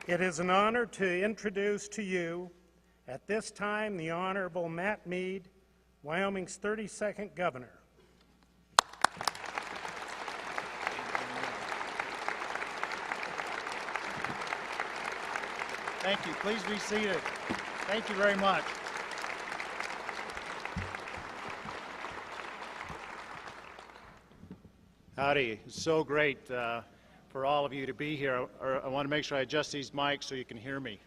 It is an honor to introduce to you, at this time, the Honorable Mead, Wyoming's 32nd Governor. Thank you. Please be seated. Thank you very much. Howdy. It's so great for all of you to be here. I want to make sure I adjust these mics so you can hear me.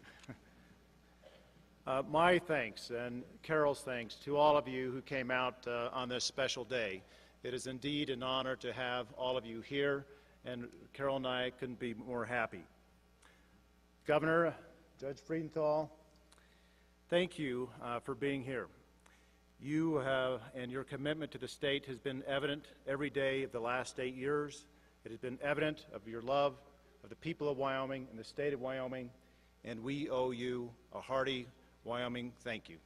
My thanks and Carol's thanks to all of you who came out on this special day. It is indeed an honor to have all of you here, and Carol and I couldn't be more happy. Governor, Judge Friedenthal, thank you for being here. You and your commitment to the state has been evident every day of the last 8 years. It has been evident of your love of the people of Wyoming and the state of Wyoming, and we owe you a hearty Wyoming thank you.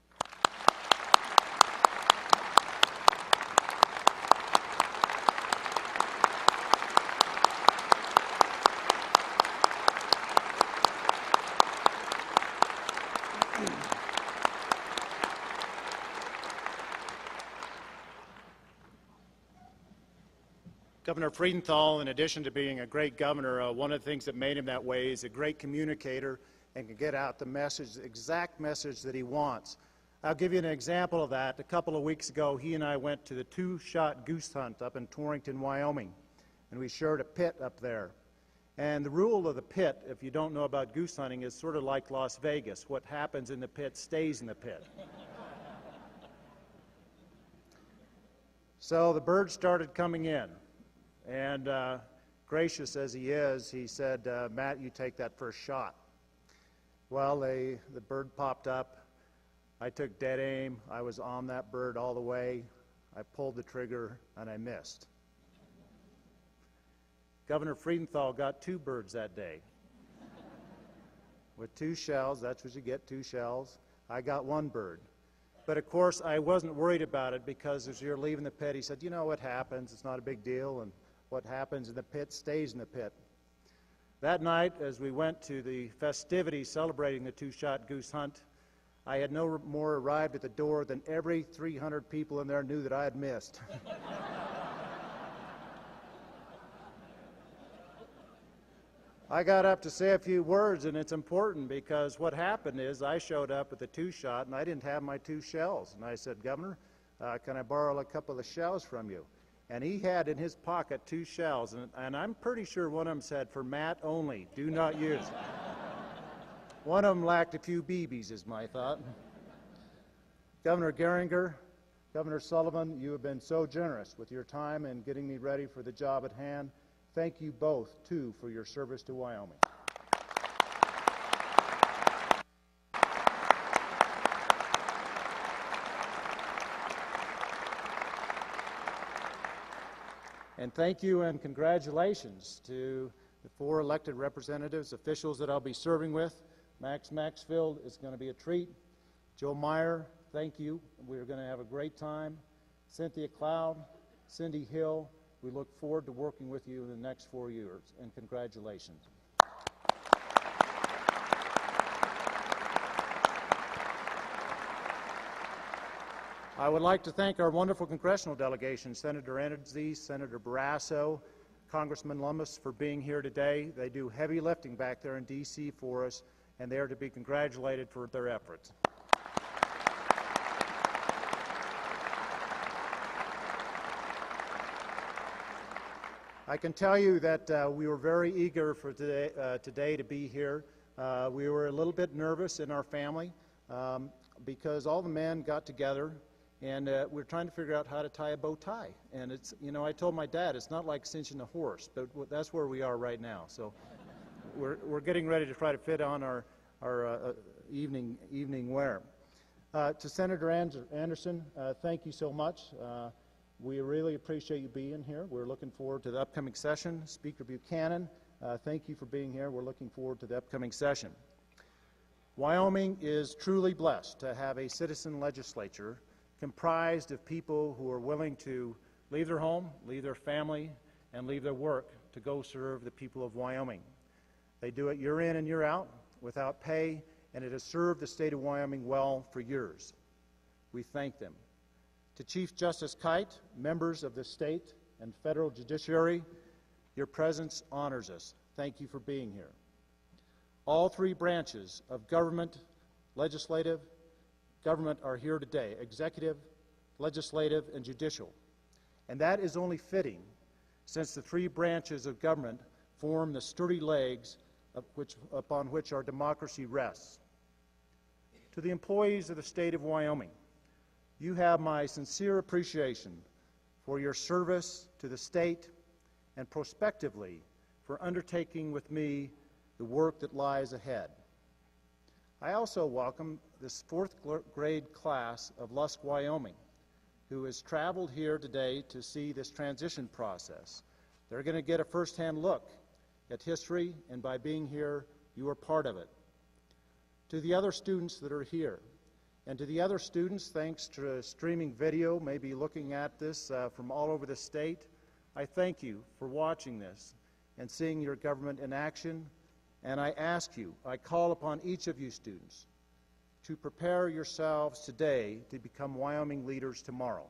Governor Friedenthal, in addition to being a great governor, one of the things that made him that way is a great communicator and can get out the message, the exact message that he wants. I'll give you an example of that. A couple of weeks ago, he and I went to the two-shot goose hunt up in Torrington, Wyoming, and we shared a pit up there. And the rule of the pit, if you don't know about goose hunting, is sort of like Las Vegas. What happens in the pit stays in the pit. So the birds started coming in. And gracious as he is, he said, Matt, you take that first shot. Well, the bird popped up. I took dead aim. I was on that bird all the way. I pulled the trigger, and I missed. Governor Friedenthal got 2 birds that day. With 2 shells, that's what you get, 2 shells. I got 1 bird. But of course, I wasn't worried about it because as you're leaving the pit, he said, you know what happens, it's not a big deal, and what happens in the pit stays in the pit. That night, as we went to the festivities celebrating the two-shot goose hunt, I had no more arrived at the door than every 300 people in there knew that I had missed. I got up to say a few words, and it's important because what happened is I showed up with the 2-shot, and I didn't have my 2 shells. And I said, Governor, can I borrow a couple of the shells from you? And he had in his pocket 2 shells, and I'm pretty sure one of them said, for Matt only, do not use. One of them lacked a few BBs, is my thought. Governor Geringer, Governor Sullivan, you have been so generous with your time in getting me ready for the job at hand. Thank you both, too, for your service to Wyoming. And thank you and congratulations to the 4 elected representatives, officials that I'll be serving with. Max Maxfield is going to be a treat. Joe Meyer, thank you. We're going to have a great time. Cynthia Cloud, Cindy Hill, we look forward to working with you in the next 4 years, and congratulations. I would like to thank our wonderful congressional delegation, Senator Enzi, Senator Barrasso, Congressman Lummis for being here today. They do heavy lifting back there in D.C. for us, and they are to be congratulated for their efforts. I can tell you that we were very eager for today to be here. We were a little bit nervous in our family because all the men got together and we're trying to figure out how to tie a bow tie. And it's, you know, I told my dad it's not like cinching a horse, but that's where we are right now. So we're getting ready to try to fit on our evening wear. To Senator Anderson, thank you so much. We really appreciate you being here. We're looking forward to the upcoming session. Speaker Buchanan, thank you for being here. We're looking forward to the upcoming session. Wyoming is truly blessed to have a citizen legislature comprised of people who are willing to leave their home, leave their family, and leave their work to go serve the people of Wyoming. They do it year in and year out. without pay, and it has served the state of Wyoming well for years. We thank them. To Chief Justice Kite, members of the state and federal judiciary, your presence honors us. Thank you for being here. All three branches of government, legislative, government are here today, executive, legislative, and judicial. And that is only fitting, since the three branches of government form the sturdy legs upon which our democracy rests. To the employees of the state of Wyoming, you have my sincere appreciation for your service to the state and prospectively for undertaking with me the work that lies ahead. I also welcome this fourth grade class of Lusk, Wyoming, who has traveled here today to see this transition process. They're going to get a first-hand look at history, and by being here, you are part of it. To the other students that are here, and to the other students, thanks to streaming video, maybe looking at this from all over the state, I thank you for watching this and seeing your government in action. And I ask you, I call upon each of you students to prepare yourselves today to become Wyoming leaders tomorrow.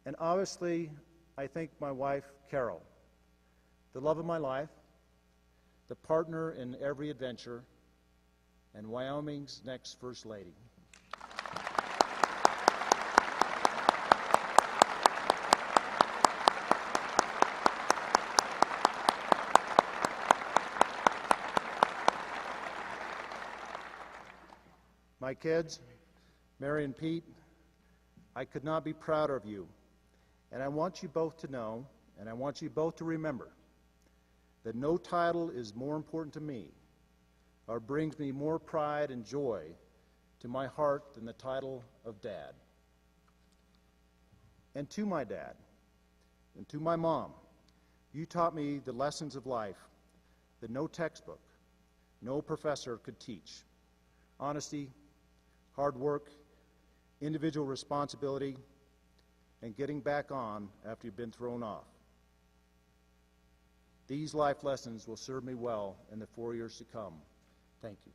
And obviously, I thank my wife, Carol, the love of my life, the partner in every adventure, and Wyoming's next First Lady. My kids, Mary and Pete, I could not be prouder of you. And I want you both to know, and I want you both to remember, that no title is more important to me or brings me more pride and joy to my heart than the title of Dad. And to my dad, and to my mom, you taught me the lessons of life that no textbook, no professor could teach. Honesty, hard work, individual responsibility, and getting back on after you've been thrown off. These life lessons will serve me well in the 4 years to come. Thank you.